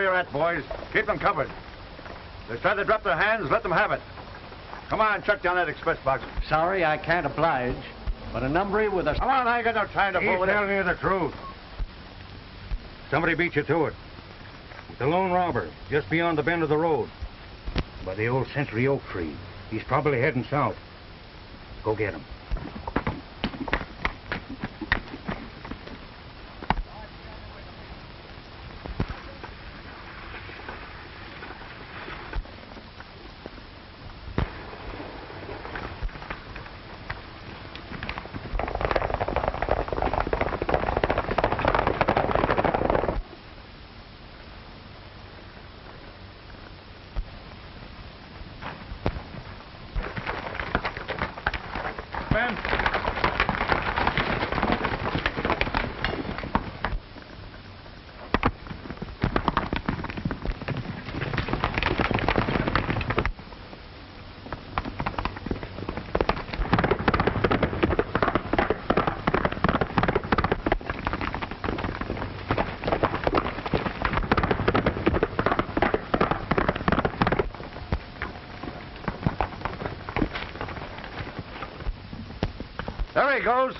you're at, boys. Keep them covered. They try to drop their hands, let them have it. Come on, check down that express box. Sorry, I can't oblige, but a number with a... Come on, I ain't got no time to fool with it. He's telling you the truth. Somebody beat you to it. The lone robber, just beyond the bend of the road. By the old Century Oak tree. He's probably heading south. Go get him. There he goes.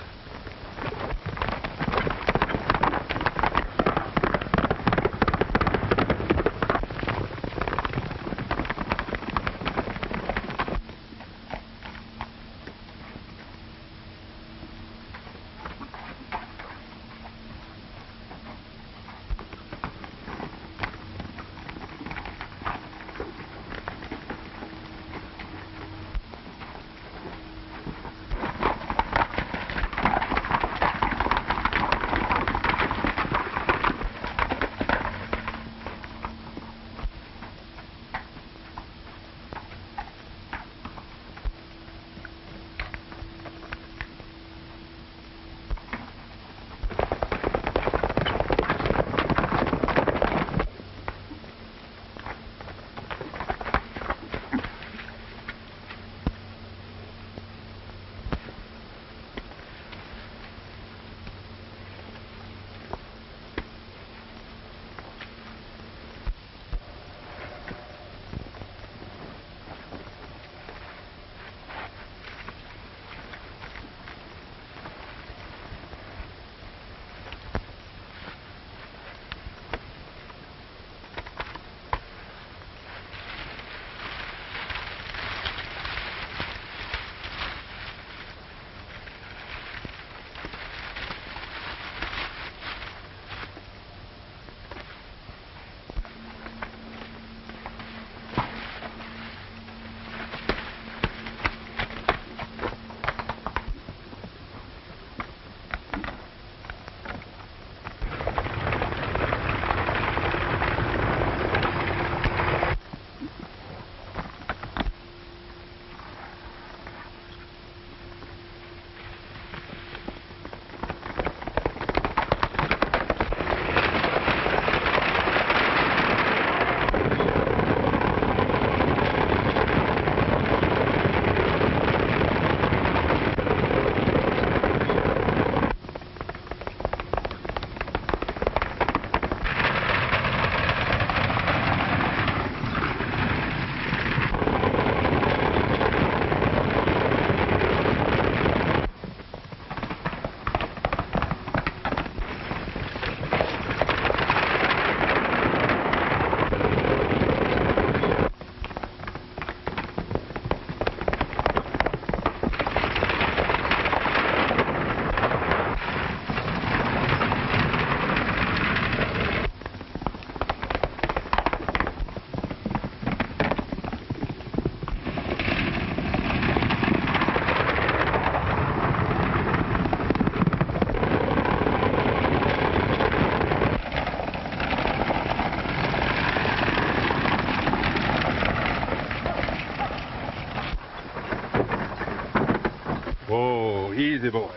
Easy, boy.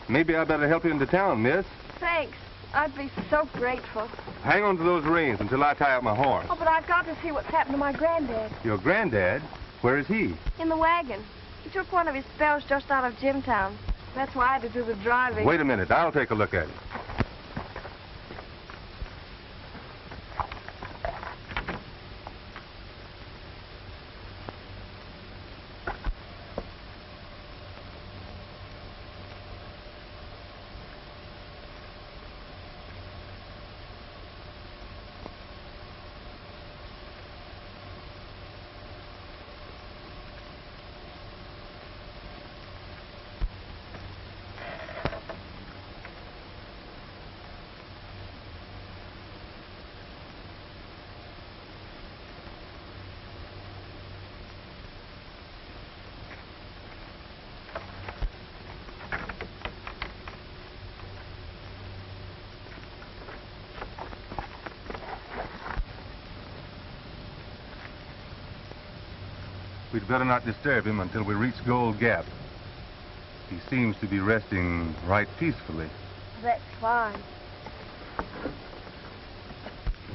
Maybe I better help you into town, miss. Thanks. I'd be so grateful. Hang on to those reins until I tie up my horse. Oh, but I've got to see what's happened to my granddad. Your granddad? Where is he? In the wagon. He took one of his spells just out of Jimtown. That's why I had to do the driving. Wait a minute. I'll take a look at him. We'd better not disturb him until we reach Gold Gap. He seems to be resting right peacefully. That's fine.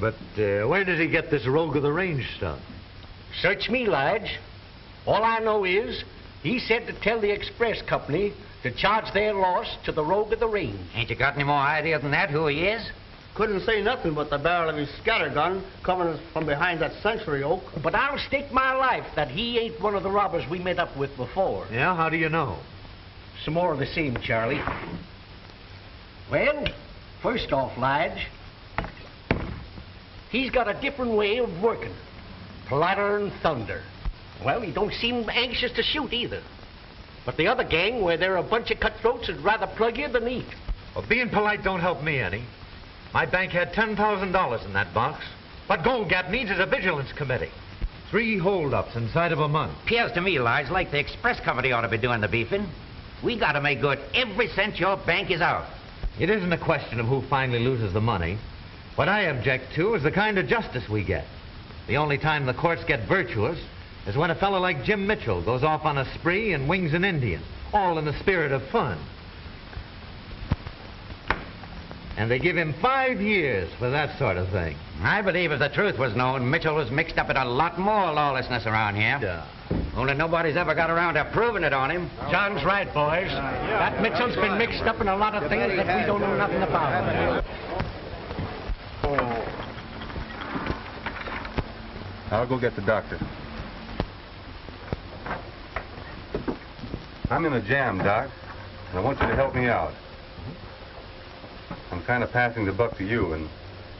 But where did he get this rogue of the range stuff? Search me, Lige. All I know is he said to tell the express company to charge their loss to the rogue of the range. Ain't you got any more idea than that who he is? Couldn't say nothing but the barrel of his scatter gun coming us from behind that century oak. But I'll stake my life that he ain't one of the robbers we met up with before. Yeah, how do you know? Some more of the same, Charlie. Well, first off, Lige, he's got a different way of working. Politer than thunder. Well, he don't seem anxious to shoot either. But the other gang, where they're a bunch of cutthroats, would rather plug you than eat. Well, being polite don't help me any. My bank had $10,000 in that box. What Gold Gap needs is a vigilance committee. 3 holdups inside of a month. Appears to me, Lige, like the express company ought to be doing the beefing. We got to make good every cent your bank is out. It isn't a question of who finally loses the money. What I object to is the kind of justice we get. The only time the courts get virtuous is when a fellow like Jim Mitchell goes off on a spree and wings an Indian, all in the spirit of fun. And they give him 5 years for that sort of thing. I believe if the truth was known, Mitchell was mixed up in a lot more lawlessness around here. Yeah. Only nobody's ever got around to proving it on him. John's right, boys. That Mitchell's been mixed up in a lot of things that we don't know nothing about. I'll go get the doctor. I'm in a jam, Doc, and I want you to help me out. I'm kind of passing the buck to you, and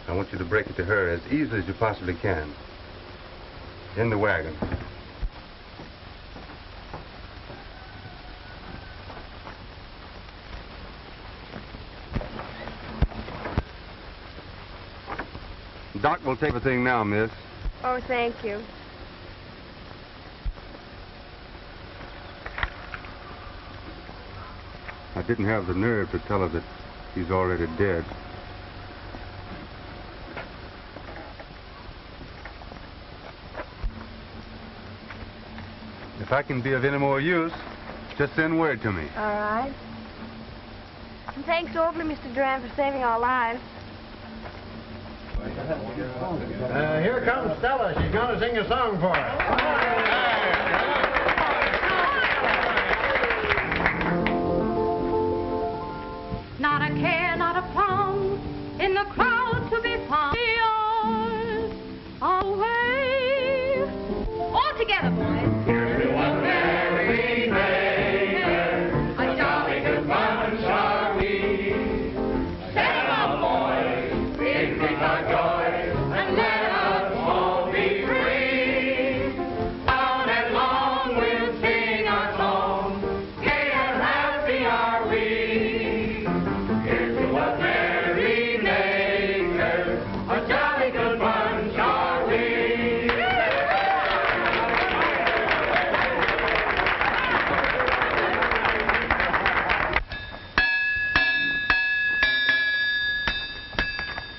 I want you to break it to her as easily as you possibly can. In the wagon. Doc will take the thing now, miss. Oh, thank you. I didn't have the nerve to tell her that he's already dead. If I can be of any more use, just send word to me. All right. And thanks awfully, Mr. Duran, for saving our lives. Here comes Stella. She's going to sing a song for us. Not a care, not a pound, in the crowd to be found. Yours away. All together, boys. Here's to one merry maker, a jolly good bunch are we. Set 'em up, boys, increase our joy, and let us all be free. Loud and long we'll sing our song, gay and happy are we.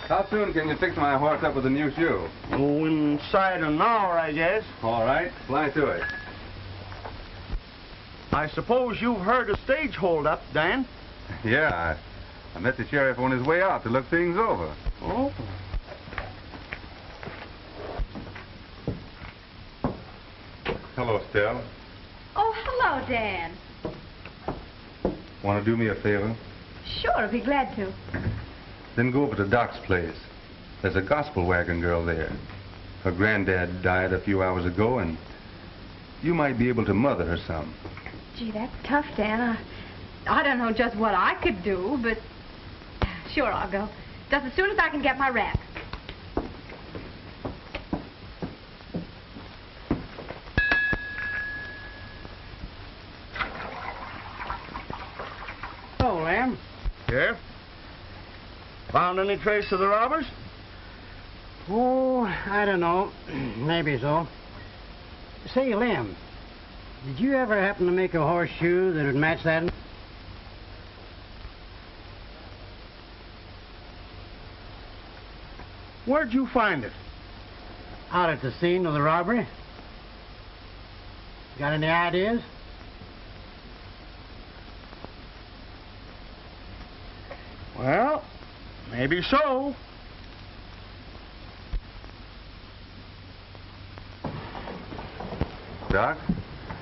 How soon can you fix my horse up with a new shoe? Oh, inside an hour, I guess. All right, fly to it. I suppose you've heard a stage hold-up, Dan? Yeah, I met the sheriff on his way out to look things over. Oh? Hello, Stell. Oh, hello, Dan. Want to do me a favor? Sure, I'd be glad to. Then go over to Doc's place. There's a gospel wagon girl there. Her granddad died a few hours ago, and you might be able to mother her some. Gee, that's tough, Dan. I don't know just what I could do, but sure, I'll go. Just as soon as I can get my wrap. Oh, Lamb. Yeah? Found any trace of the robbers? Oh, I don't know. Maybe so. Say, Lem, did you ever happen to make a horseshoe that would match that? Where'd you find it? Out at the scene of the robbery. Got any ideas? Well, maybe so. Doc,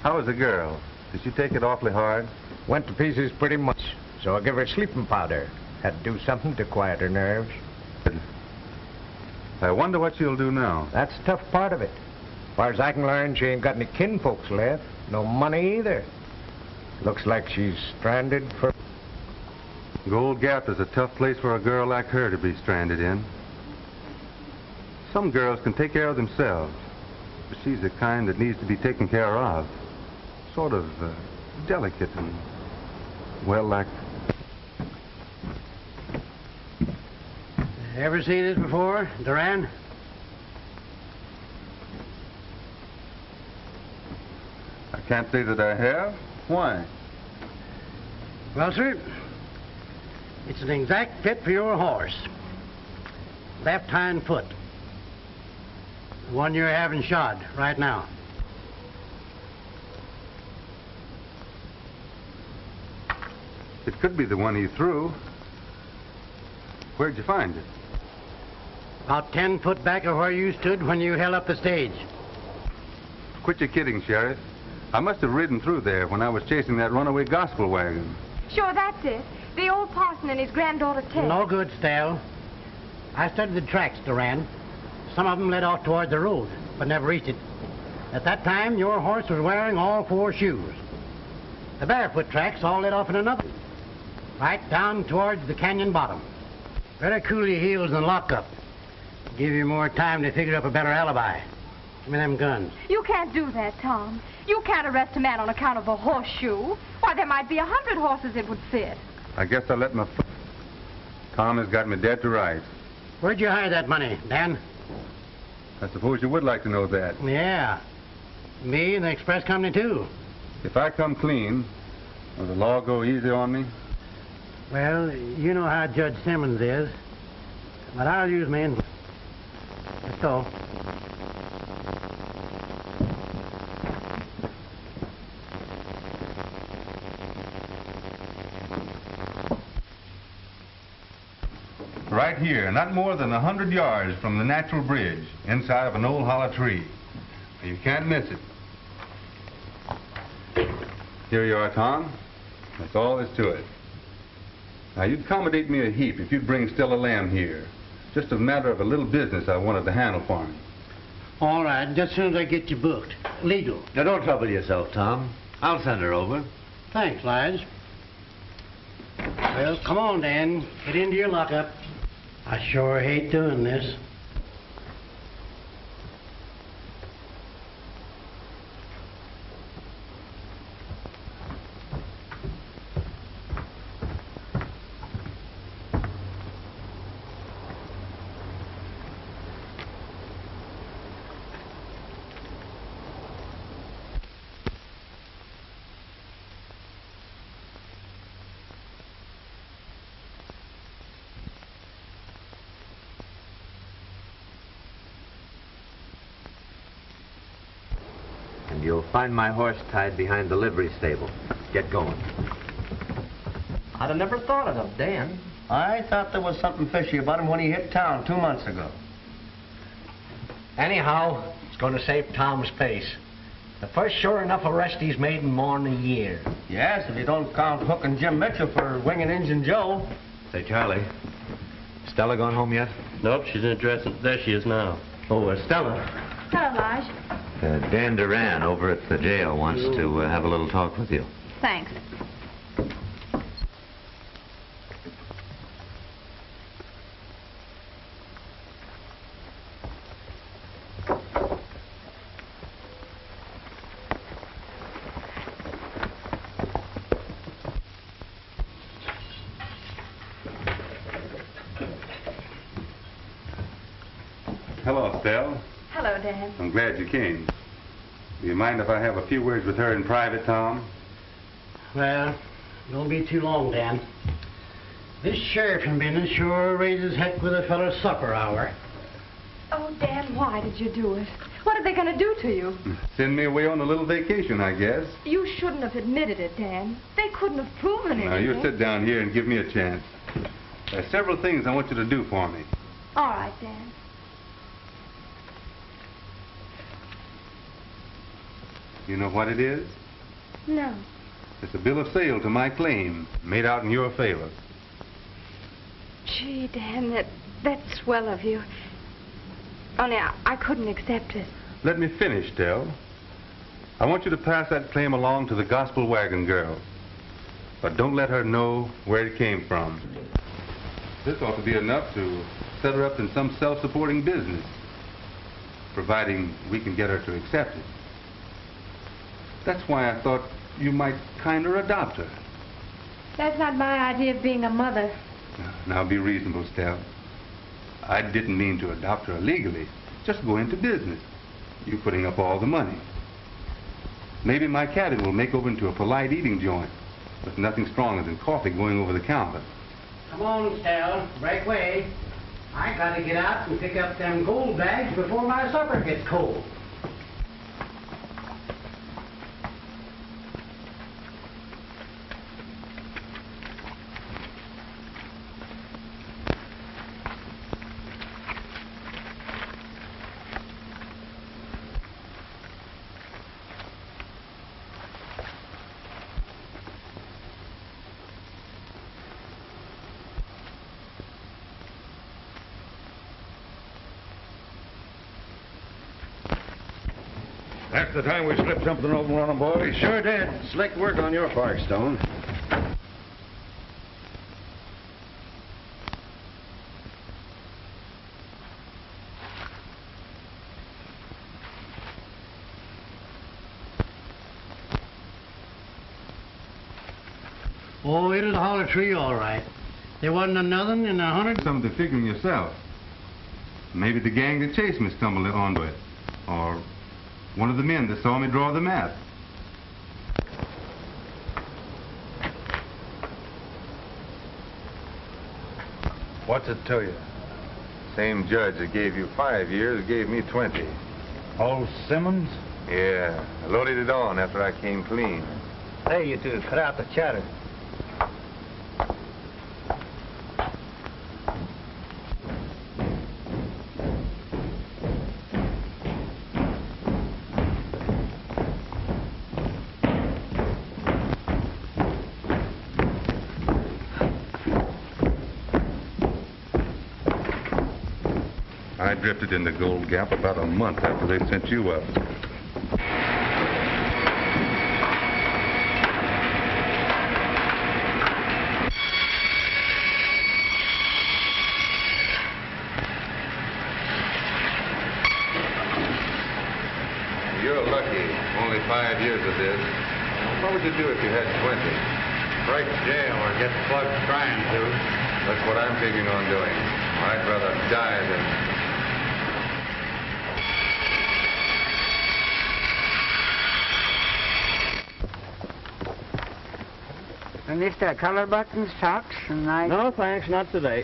how was the girl? Did she take it awfully hard? Went to pieces pretty much, so I give her sleeping powder. Had to do something to quiet her nerves. I wonder what she'll do now. That's the tough part of it. As far as I can learn, she ain't got any kinfolks left. No money either. Looks like she's stranded for... Gold Gap is a tough place for a girl like her to be stranded in. Some girls can take care of themselves, but she's the kind that needs to be taken care of. Sort of delicate and, well, like... Ever seen this before, Duran? I can't say that I have. Why? Well, sir, it's an exact fit for your horse. Left hind foot. The one you're having shod right now. It could be the one he threw. Where'd you find it? About 10 foot back of where you stood when you held up the stage. Quit your kidding, Sheriff. I must have ridden through there when I was chasing that runaway gospel wagon. Sure, that's it. The old parson and his granddaughter, Ted. No good, Stell. I studied the tracks, Duran. Some of them led off toward the road, but never reached it. At that time, your horse was wearing all 4 shoes. The barefoot tracks all led off in another, right down towards the canyon bottom. Better cool your heels and lock up. Give you more time to figure up a better alibi. Give me them guns. You can't do that, Tom. You can't arrest a man on account of a horseshoe. Why, there might be 100 horses it would fit. I guess I let my... Tom has got me dead to rights. Where'd you hide that money, Dan? I suppose you would like to know that. Yeah. Me and the express company, too. If I come clean, will the law go easy on me? Well, you know how Judge Simmons is. But I'll use my influence. Let's go. Right here, not more than 100 yards from the natural bridge, inside of an old hollow tree. You can't miss it. Here you are, Tom. That's all there's to it. Now, you'd accommodate me a heap if you'd bring Stella Lamb here. Just a matter of a little business I wanted to handle for him. All right, just as soon as I get you booked. Legal. Now, don't trouble yourself, Tom. I'll send her over. Thanks, Lige. Well, come on, Dan. Get into your lockup. I sure hate doing this. And you'll find my horse tied behind the livery stable. Get going. I'd have never thought of it, Dan. I thought there was something fishy about him when he hit town 2 months ago. Anyhow, it's going to save Tom's face. The first sure enough arrest he's made in more than a year. Yes, if you don't count Hook and Jim Mitchell for winging Injun Joe. Say, Charlie, Stella gone home yet? Nope, she's in a dress. There she is now. Oh, Stella. Hello, Lige. Dan Duran over at the jail wants to have a little talk with you. Thanks. Hello, Stella. Hello, Dan. I'm glad you came. Do you mind if I have a few words with her in private, Tom? Well, don't be too long, Dan. This sheriffing business sure raises heck with a fellow's supper hour. Oh, Dan, why did you do it? What are they going to do to you? Send me away on a little vacation, I guess. You shouldn't have admitted it, Dan. They couldn't have proven anything. Now, you sit down here and give me a chance. There's several things I want you to do for me. All right, Dan. You know what it is? No. It's a bill of sale to my claim, made out in your favor. Gee, Dan, that's swell of you. Only I couldn't accept it. Let me finish, Dell. I want you to pass that claim along to the gospel wagon girl. But don't let her know where it came from. This ought to be enough to set her up in some self-supporting business, providing we can get her to accept it. That's why I thought you might kind of adopt her. That's not my idea of being a mother. Now be reasonable, Stell. I didn't mean to adopt her illegally. Just go into business. You putting up all the money. Maybe my cabin will make over into a polite eating joint with nothing stronger than coffee going over the counter. Come on, Stell. Break way. I gotta get out and pick up them gold bags before my supper gets cold. That's the time we slipped something over on them, boys. We sure did. Slick work on your part, Stone. Oh, it'll haul a tree all right. There wasn't nothing in 100. Something to figure yourself. Maybe the gang that chased me stumbled onto it. Or one of the men that saw me draw the map. What's it to you? Same judge that gave you 5 years gave me 20. Old Simmons? Yeah, I loaded it on after I came clean. Hey, you two, cut out the chatter. I drifted into Gold Gap about a month after they sent you up. You're lucky. Only 5 years of this. What would you do if you had 20? Break jail or get plugged trying to. That's what I'm figuring on doing. I'd rather die than... Mr. Collar buttons, socks, and I... No, thanks, not today.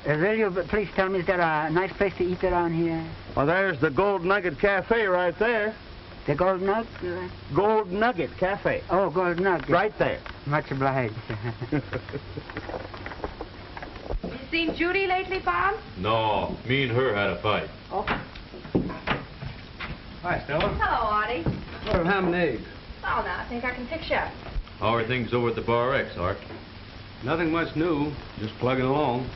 Will you please tell me, is there a nice place to eat around here? Well, there's the Gold Nugget Cafe right there. The Gold Nugget? Gold Nugget Cafe. Oh, Gold Nugget. Right there. Much obliged. You seen Judy lately, Bob? No, me and her had a fight. Oh. Hi, Stella. Hello, Artie. Well, ham and eggs. Oh, now, I think I can fix you up. How are things over at the Bar X, Art? Nothing much new, just plugging along.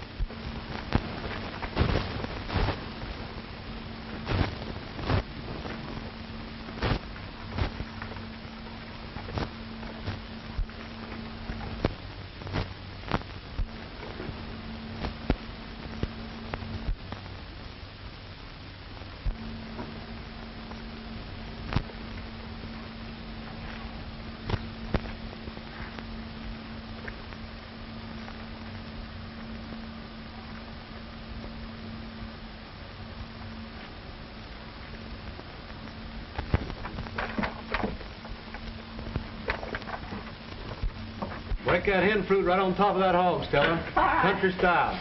Break that hen fruit right on top of that hog, Stella. All right. Country style.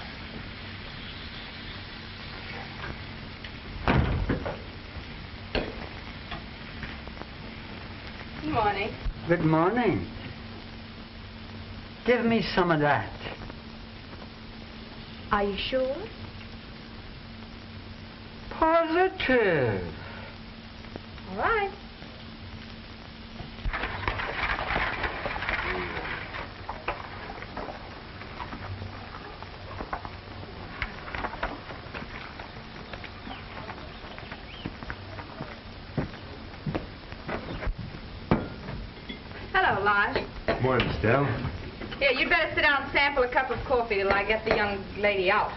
Good morning. Good morning. Give me some of that. Are you sure? Positive. All right. Hello, Lige. Morning, Stell. Here, you'd better sit down and sample a cup of coffee till I get the young lady out.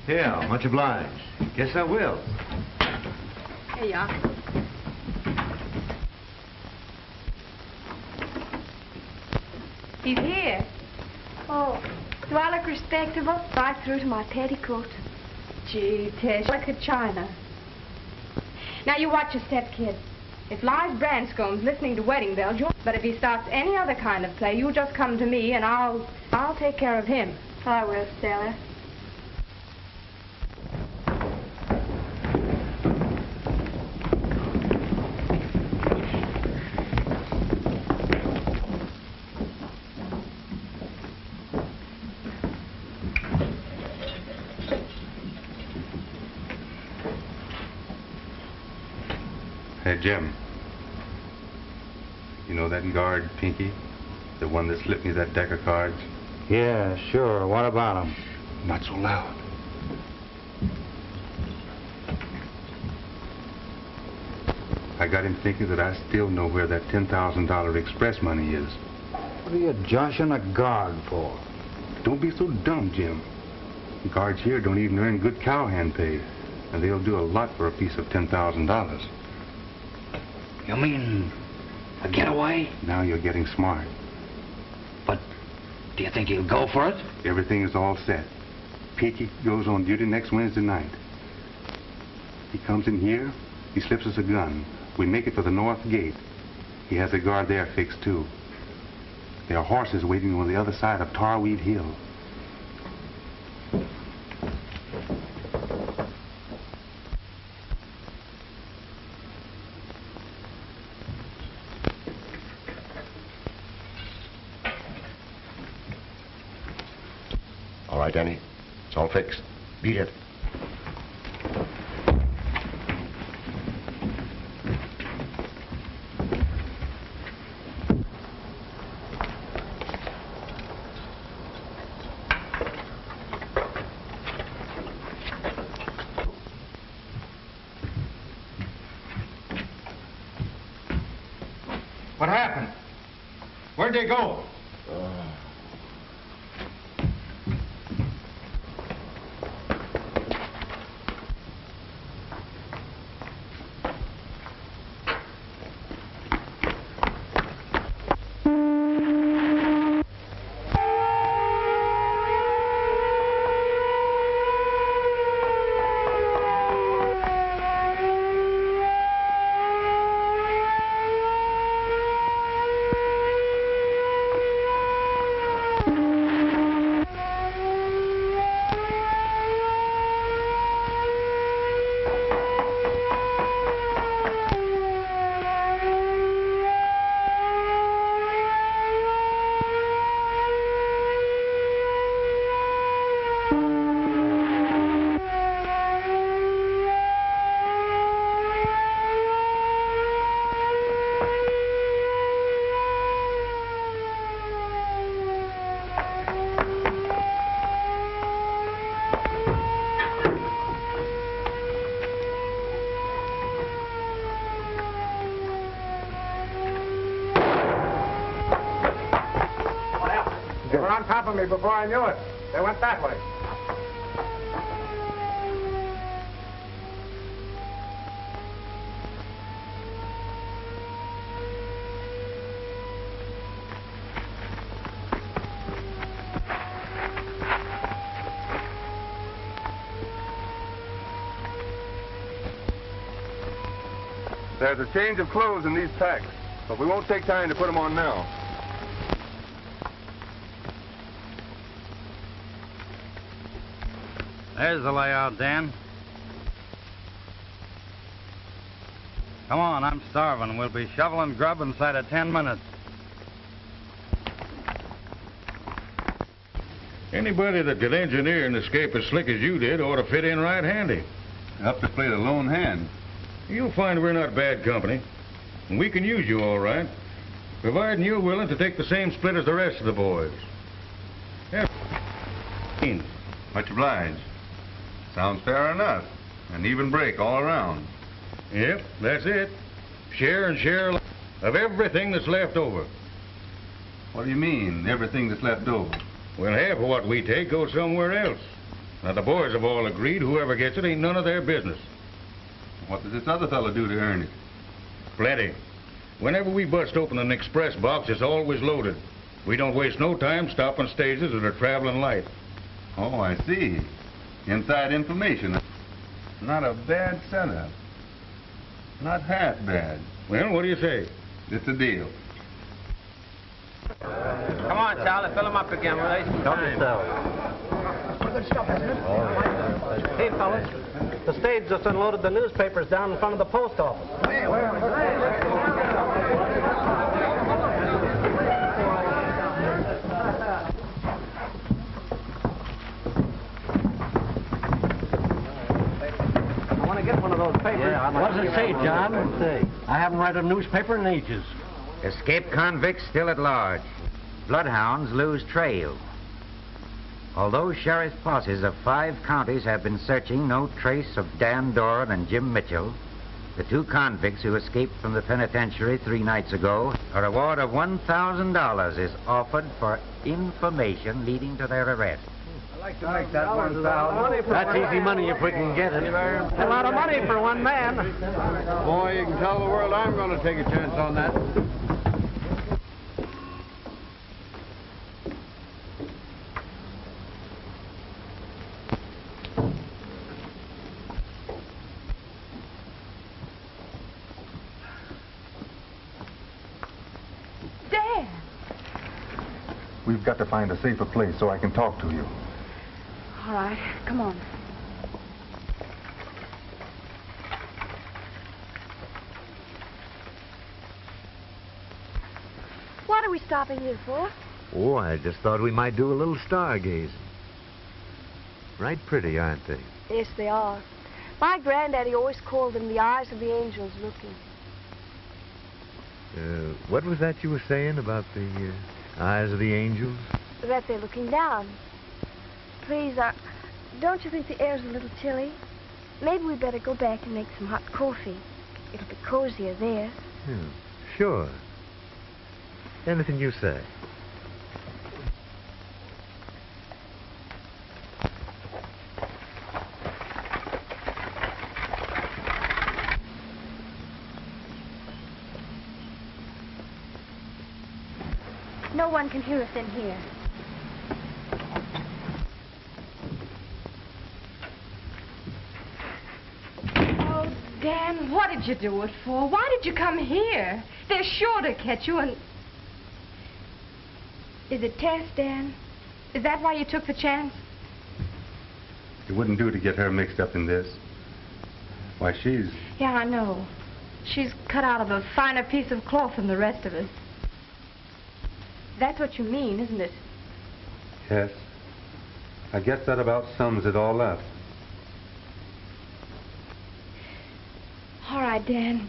Yeah, much obliged. Guess I will. Here you are. He's here. Oh, do I look respectable? Right through to my petticoat. Gee, Tish, look at China. Now, you watch your step, kid. If Lige Branscome's listening to wedding bells, but if he starts any other kind of play, you just come to me and I'll take care of him. I will, Stella. Hey, Jim. You know that guard, Pinky? The one that slipped me that deck of cards? Yeah, sure. What about him? Not so loud. I got him thinking that I still know where that $10,000 express money is. What are you joshing a guard for? Don't be so dumb, Jim. Guards here don't even earn good cowhand pay, and they'll do a lot for a piece of $10,000. You mean a getaway? Now you're getting smart. But do you think he'll go for it? Everything is all set. Pinky goes on duty next Wednesday night. He comes in here, he slips us a gun. We make it for the north gate. He has a guard there fixed, too. There are horses waiting on the other side of Tarweed Hill. All right, Danny. It's all fixed. Beat it. What happened? Where'd they go? They were on top of me before I knew it. They went that way. There's a change of clothes in these packs, but we won't take time to put them on now. There's the layout, Dan. Come on, I'm starving. We'll be shoveling grub inside of 10 minutes. Anybody that could engineer and escape as slick as you did ought to fit in right handy. Up to play the lone hand. You'll find we're not bad company. And we can use you all right, providing you're willing to take the same split as the rest of the boys. Yeah. Much obliged. Sounds fair enough. An even break all around. Yep, that's it. Share and share of everything that's left over. What do you mean, everything that's left over? Well, half of what we take goes somewhere else. Now, the boys have all agreed whoever gets it ain't none of their business. What does this other fellow do to earn it? Plenty. Whenever we bust open an express box, it's always loaded. We don't waste no time stopping stages that are traveling light. Oh, I see. Inside information. Not a bad setup. Not half bad. Well, what do you say? It's a deal. Come on, Charlie, fill him up again. We're wasting time. Good stuff, isn't it? Hey, fellas, the stage just unloaded the newspapers down in front of the post office. Hey, where are I want to get one of those papers. Yeah, what does it say, John? Let's see. I haven't read a newspaper in ages. Escaped convicts still at large. Bloodhounds lose trail. Although sheriff's posses of 5 counties have been searching no trace of Dan Doran and Jim Mitchell, the 2 convicts who escaped from the penitentiary 3 nights ago, a reward of $1,000 is offered for information leading to their arrest. I like that $1,000. That's easy money if we can get it. A lot of money for one man. Boy, you can tell the world I'm going to take a chance on that. Dad! We've got to find a safer place so I can talk to you. All right, come on. What are we stopping here for? Oh, I just thought we might do a little stargazing. Right pretty, aren't they? Yes, they are. My granddaddy always called them the eyes of the angels looking. What was that you were saying about the eyes of the angels? That they're looking down. Please, don't you think the air's a little chilly? Maybe we better go back and make some hot coffee. It'll be cozier there. Sure. Anything you say. No one can hear us in here. Oh, Dan, what did you do it for? Why did you come here? They're sure to catch you and... Is it Tess, Dan? Is that why you took the chance? It wouldn't do to get her mixed up in this. Why, she's... Yeah, I know. She's cut out of a finer piece of cloth than the rest of us. That's what you mean, isn't it? Yes. I guess that about sums it all up. All right, Dan.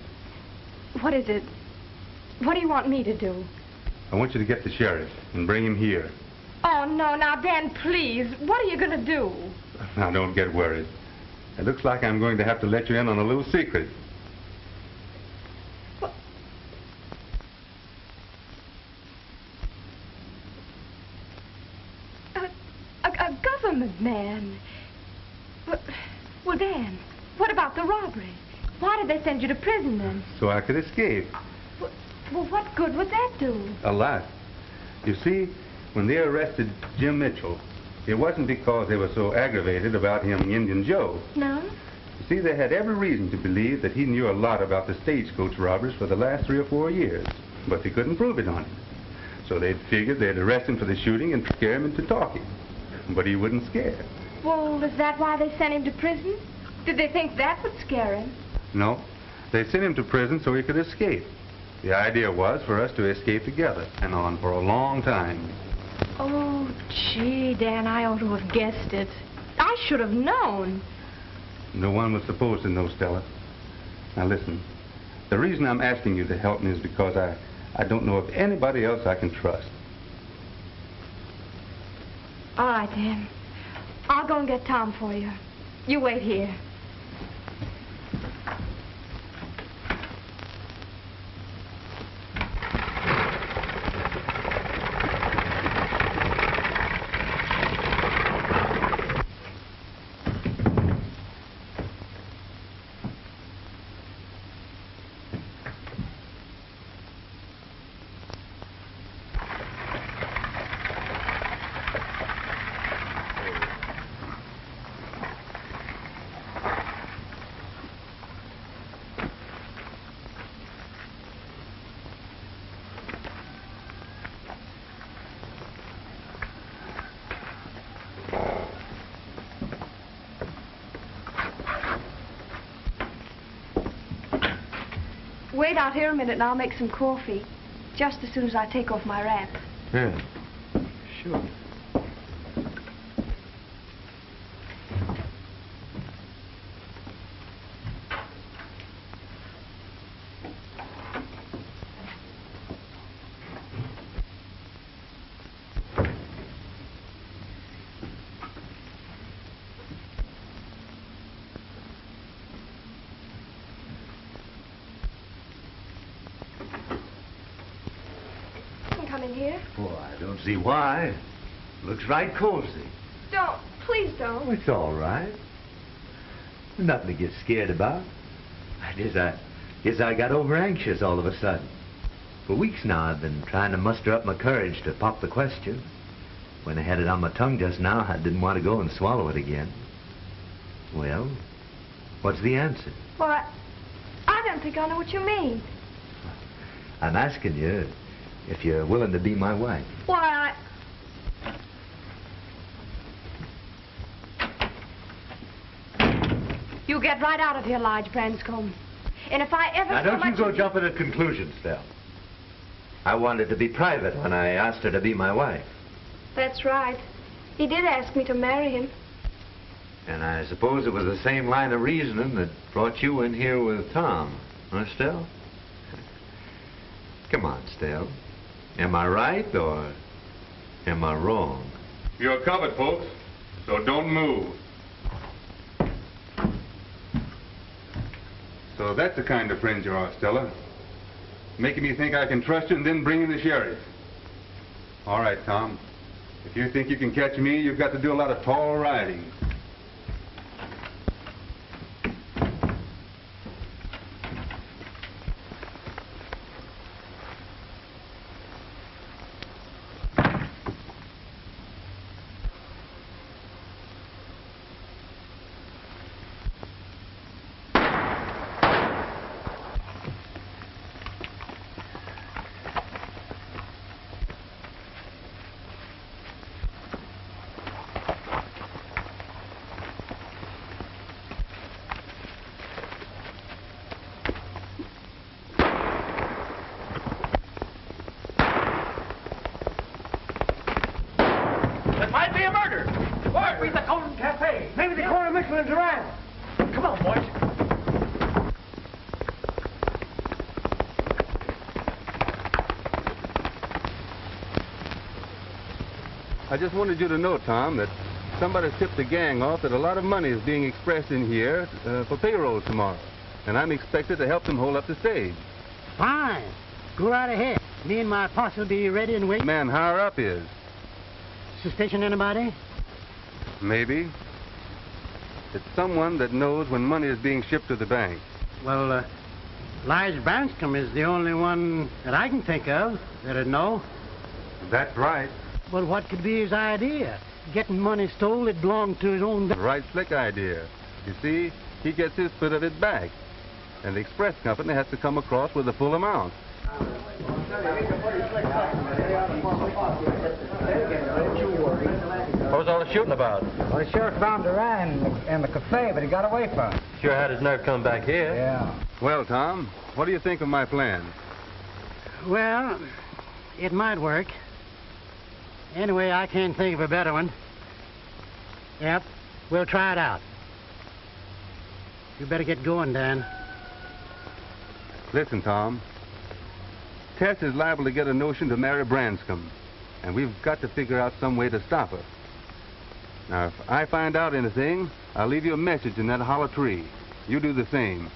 What is it? What do you want me to do? I want you to get the sheriff and bring him here. Oh, no. Now, Dan, please. What are you going to do? Now, don't get worried. It looks like I'm going to have to let you in on a little secret. A government man. Well, Dan, what about the robbery? Why did they send you to prison then? So I could escape. Well, what good would that do? A lot. You see, when they arrested Jim Mitchell, it wasn't because they were so aggravated about him Indian Joe. No? You see, they had every reason to believe that he knew a lot about the stagecoach robbers for the last 3 or 4 years. But they couldn't prove it on him. So they figured they'd arrest him for the shooting and scare him into talking. But he wouldn't scare. Well, is that why they sent him to prison? Did they think that would scare him? No. They sent him to prison so he could escape. The idea was for us to escape together, and on for a long time. Oh, gee, Dan, I ought to have guessed it. I should have known. No one was supposed to know, Stella. Now listen, the reason I'm asking you to help me is because I don't know of anybody else I can trust. All right, Dan. I'll go and get Tom for you. You wait here. Wait out here a minute and I'll make some coffee. Just as soon as I take off my wrap. Yeah, sure. Come in here. Oh, I don't see why. Looks right cozy. Don't. Please don't. Oh, it's all right. Nothing to get scared about. I guess I got over anxious all of a sudden. For weeks now I've been trying to muster up my courage to pop the question. When I had it on my tongue just now, I didn't want to go and swallow it again. Well, what's the answer? Well, I don't think I know what you mean. I'm asking you if you're willing to be my wife. Why, You get right out of here, Lige Branscombe. And if I ever... Now, don't you go jumping at conclusions, Stell. I wanted to be private when I asked her to be my wife. That's right. He did ask me to marry him. And I suppose it was the same line of reasoning that brought you in here with Tom. Huh, Stell? Come on, Stell. Am I right or am I wrong? You're covered, folks, so don't move. So that's the kind of friend you are, Stella. Making me think I can trust you and then bringing the sheriff. All right, Tom. If you think you can catch me, you've got to do a lot of tall riding. I just wanted you to know, Tom, that somebody tipped the gang off that a lot of money is being expressed in here for payroll tomorrow. And I'm expected to help them hold up the stage. Fine. Go right ahead. Me and my posse will be ready and wait. Man higher up is. Suspicion anybody? Maybe. It's someone that knows when money is being shipped to the bank. Well, Lige Branscombe is the only one that I can think of that'd know. That's right. Well, what could be his idea? Getting money stole that belonged to his own... Right slick idea. You see, he gets his split of it back. And the express company has to come across with the full amount. What was all the shooting about? Well, the sheriff found Duran in the cafe, but he got away from it. Sure had his nerve coming back here. Yeah. Well, Tom, what do you think of my plan? Well, it might work. Anyway, I can't think of a better one. Yep, we'll try it out. You better get going, Dan. Listen, Tom. Tess is liable to get a notion to marry Branscombe, and we've got to figure out some way to stop her. Now, if I find out anything, I'll leave you a message in that hollow tree. You do the same.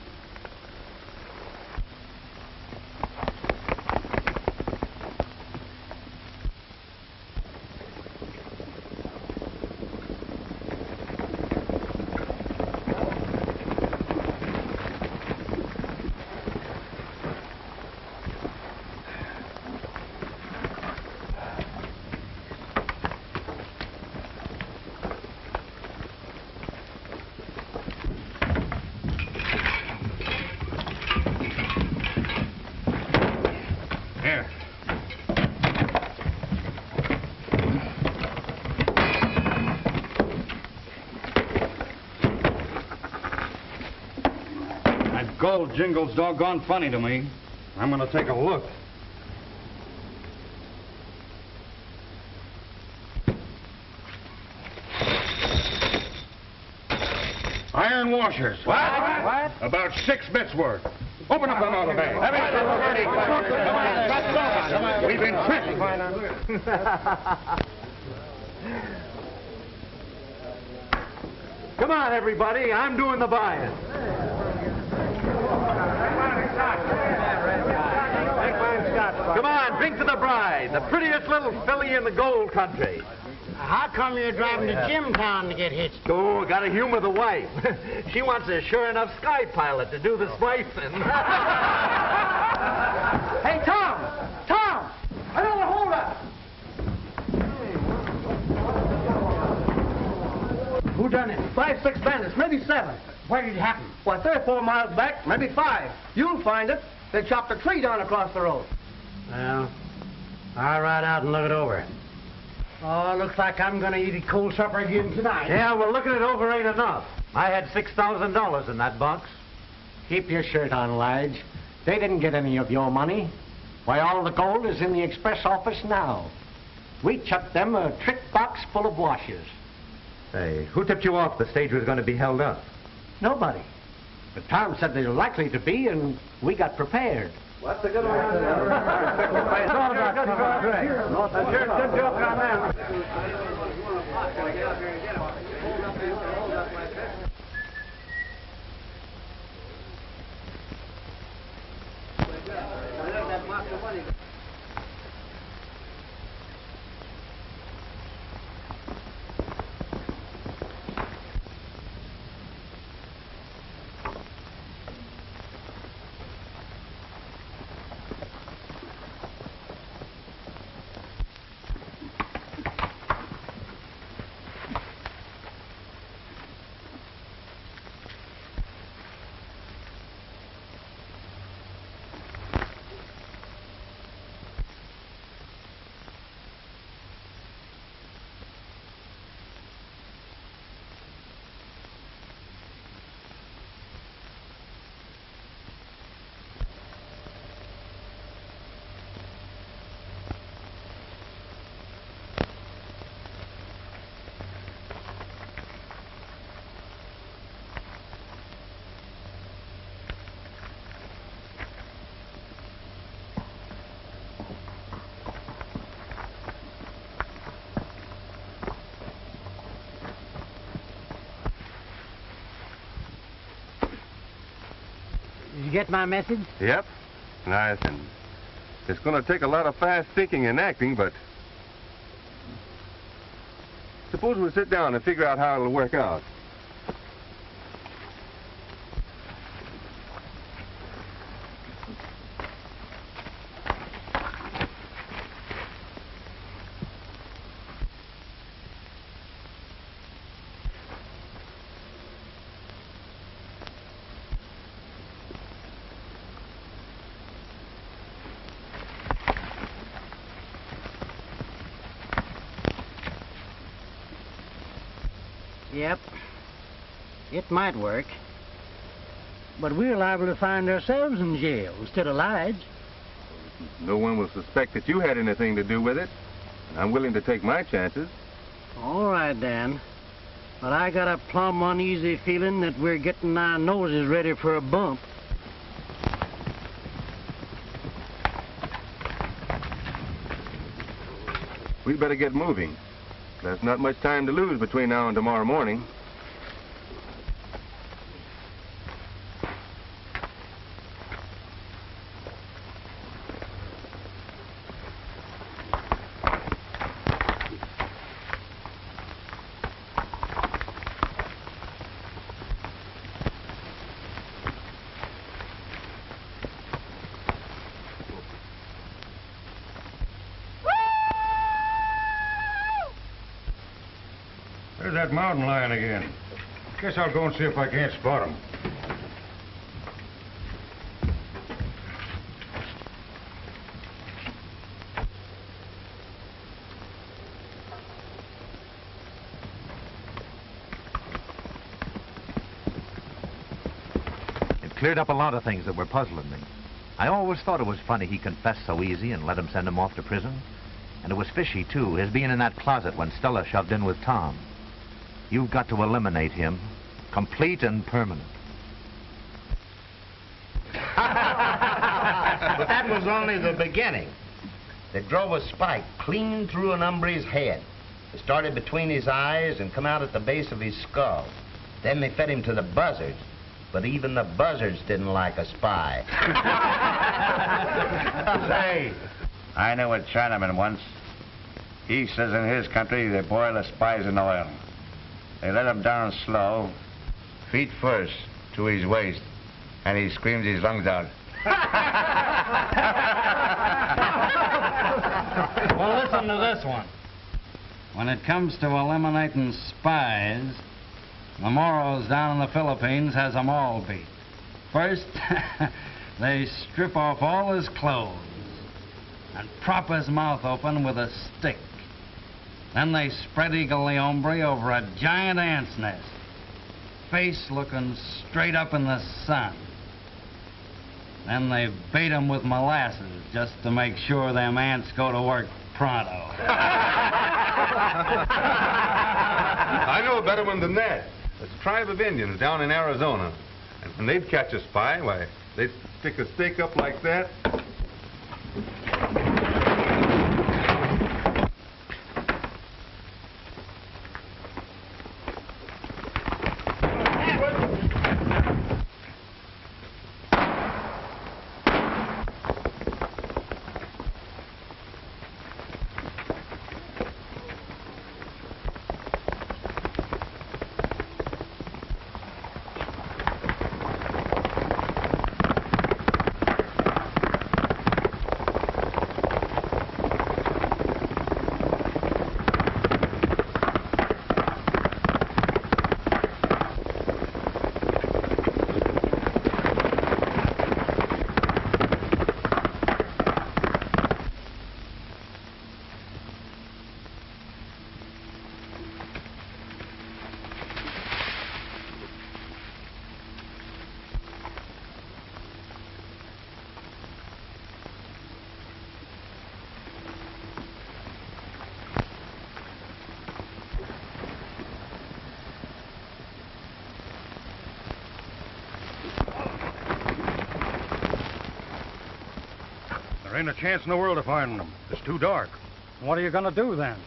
Gold jingle's doggone funny to me. I'm gonna take a look. Iron washers. What? About 6 bits worth. Open up the mouth of the bag. Come on. We've been tricked. Come on, everybody. I'm doing the buying. Come on, drink to the bride, the prettiest little filly in the gold country. How come you're driving to Jimtown to get hitched? Oh, gotta humor the wife. She wants a sure enough sky pilot to do the splicing. Hey, Tom! Tom! Another holdup! Who done it? 5, 6 bandits, maybe 7. Where did it happen? Why, 3 or 4 miles back, maybe 5. You'll find it. They chopped a tree down across the road. Well, I'll ride out and look it over. Oh, looks like I'm going to eat a cold supper again tonight. Yeah, well, looking it over ain't enough. I had $6,000 in that box. Keep your shirt on, Lige. They didn't get any of your money. Why, all the gold is in the express office now. We chucked them a trick box full of washers. Hey, who tipped you off the stage was going to be held up? Nobody. But Tom said they're likely to be, and we got prepared. What's the good one? It's all about good job on them. Did you get my message? Yep. Nice. And it's going to take a lot of fast thinking and acting, but suppose we sit down and figure out how it'll work out. Yep. It might work. But we're liable to find ourselves in jail instead of Lige. No one will suspect that you had anything to do with it. And I'm willing to take my chances. All right, Dan. But I got a plumb uneasy feeling that we're getting our noses ready for a bump. We'd better get moving. There's not much time to lose between now and tomorrow morning. There's that mountain lion again. Guess I'll go and see if I can't spot him. It cleared up a lot of things that were puzzling me. I always thought it was funny he confessed so easy and let him send him off to prison. And it was fishy, too, his being in that closet when Stella shoved in with Tom. You've got to eliminate him, complete and permanent. But that was only the beginning. They drove a spike clean through an hombre's head. It started between his eyes and come out at the base of his skull. Then they fed him to the buzzards. But even the buzzards didn't like a spy. Say, I know a Chinaman once. He says in his country they boil the spies in oil. They let him down slow, feet first, to his waist, and he screams his lungs out. Well, listen to this one. When it comes to eliminating spies, the Moros down in the Philippines has them all beat. First, they strip off all his clothes and prop his mouth open with a stick. Then they spread Eagle the hombre over a giant ant's nest, face looking straight up in the sun. Then they bait him with molasses just to make sure them ants go to work pronto. I know a better one than that. It's a tribe of Indians down in Arizona. And when they'd catch a spy, why, they'd stick a stake up like that. There ain't a chance in the world of finding them. It's too dark. What are you going to do then?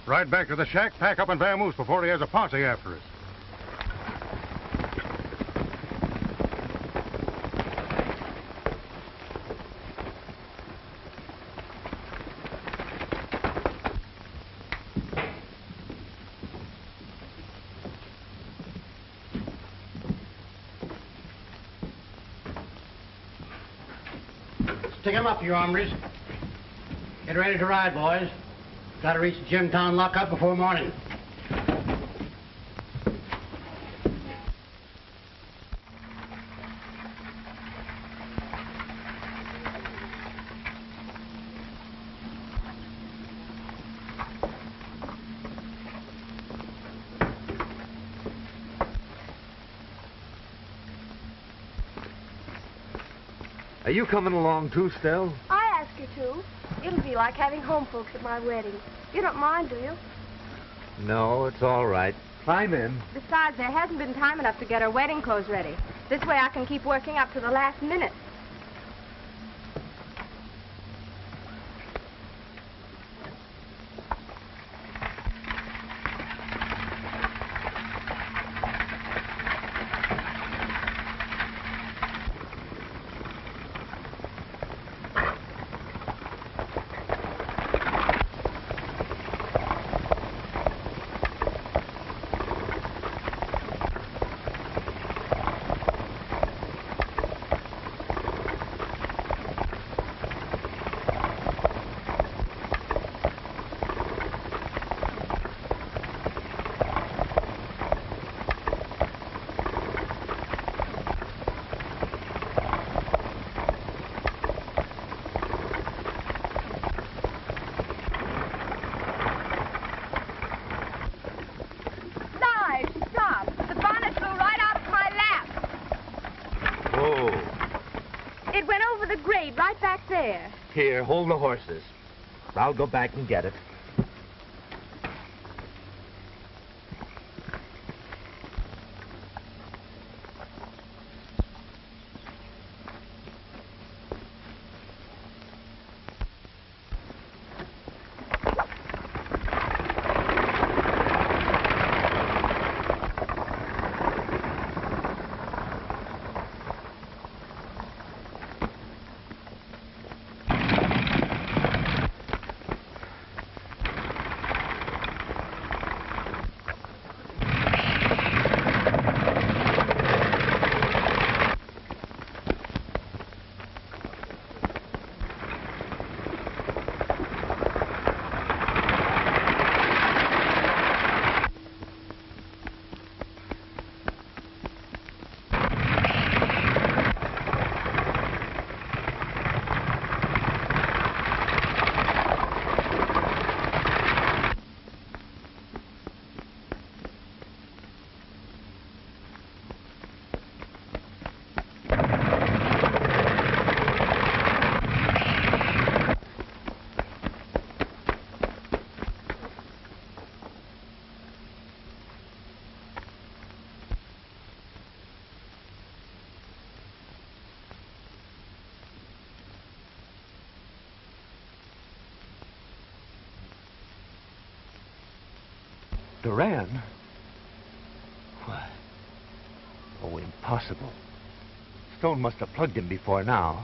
Ride back to the shack, pack up and vamoose before he has a posse after us. Stick 'em up, you hombres. Get ready to ride, boys. Got to reach the Jimtown lockup before morning. Are you coming along too, Stell? I ask you to. It'll be like having home folks at my wedding. You don't mind, do you? No, it's all right. Climb in. Besides, there hasn't been time enough to get her wedding clothes ready. This way I can keep working up to the last minute. Right back there. Here, hold the horses. I'll go back and get it. Duran? What? Oh, impossible. Stone must have plugged him before now.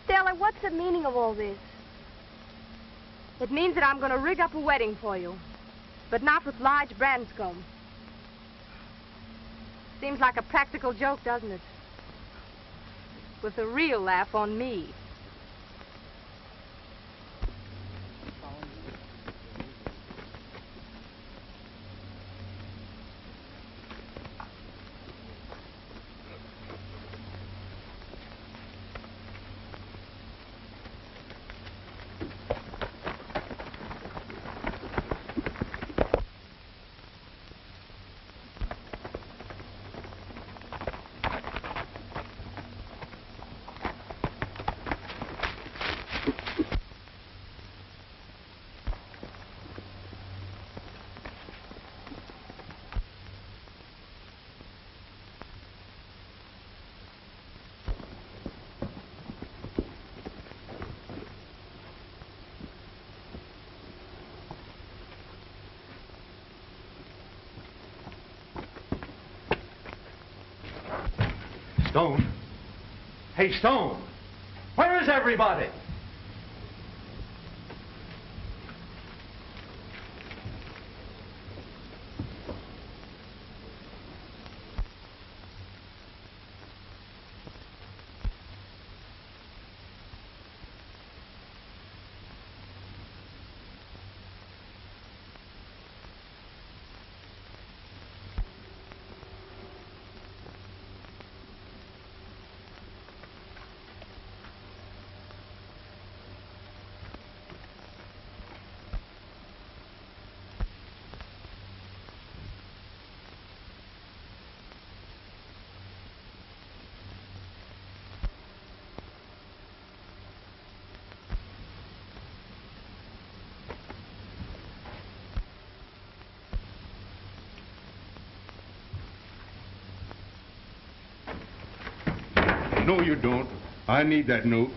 Stella, what's the meaning of all this? It means that I'm going to rig up a wedding for you, but not with Lige Branscombe. Seems like a practical joke, doesn't it? With a real laugh on me. Stone? Hey, Stone! Where is everybody? No, you don't. I need that note.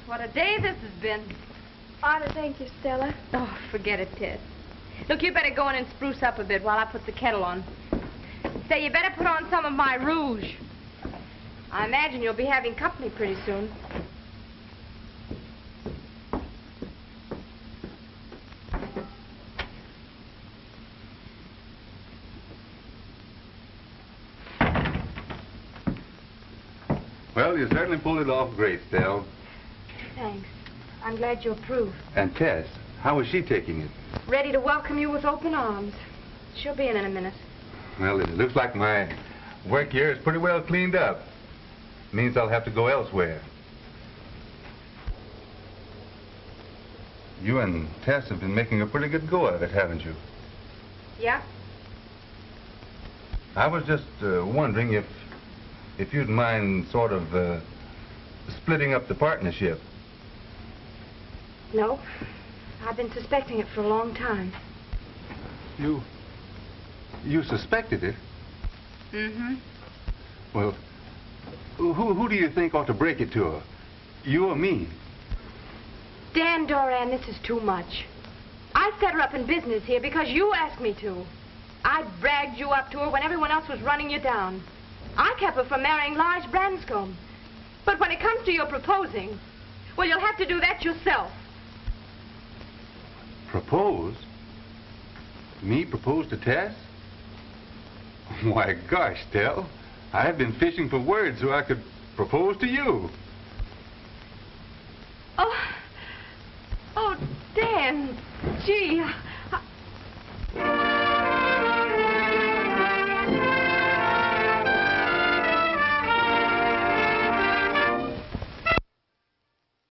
What a day this has been. Ought to thank you, Stella. Oh, forget it, Tess. Look, you better go in and spruce up a bit while I put the kettle on. Say, you better put on some of my rouge. I imagine you'll be having company pretty soon. Well, you certainly pulled it off great, Stell. Thanks. I'm glad you approve. And Tess, how is she taking it? Ready to welcome you with open arms. She'll be in a minute. Well, it looks like my work here is pretty well cleaned up. Means I'll have to go elsewhere. You and Tess have been making a pretty good go of it, haven't you? Yeah? I was just wondering if you'd mind sort of splitting up the partnership. No. I've been suspecting it for a long time. You suspected it? Mm-hmm. Well, who do you think ought to break it to her? You or me? Dan Doran, this is too much. I set her up in business here because you asked me to. I bragged you up to her when everyone else was running you down. I kept her from marrying Lars Branscombe. But when it comes to your proposing, well, you'll have to do that yourself. Propose? Me propose to Tess? Why, gosh, Stell, I've been fishing for words so I could propose to you. Oh, Dan, gee,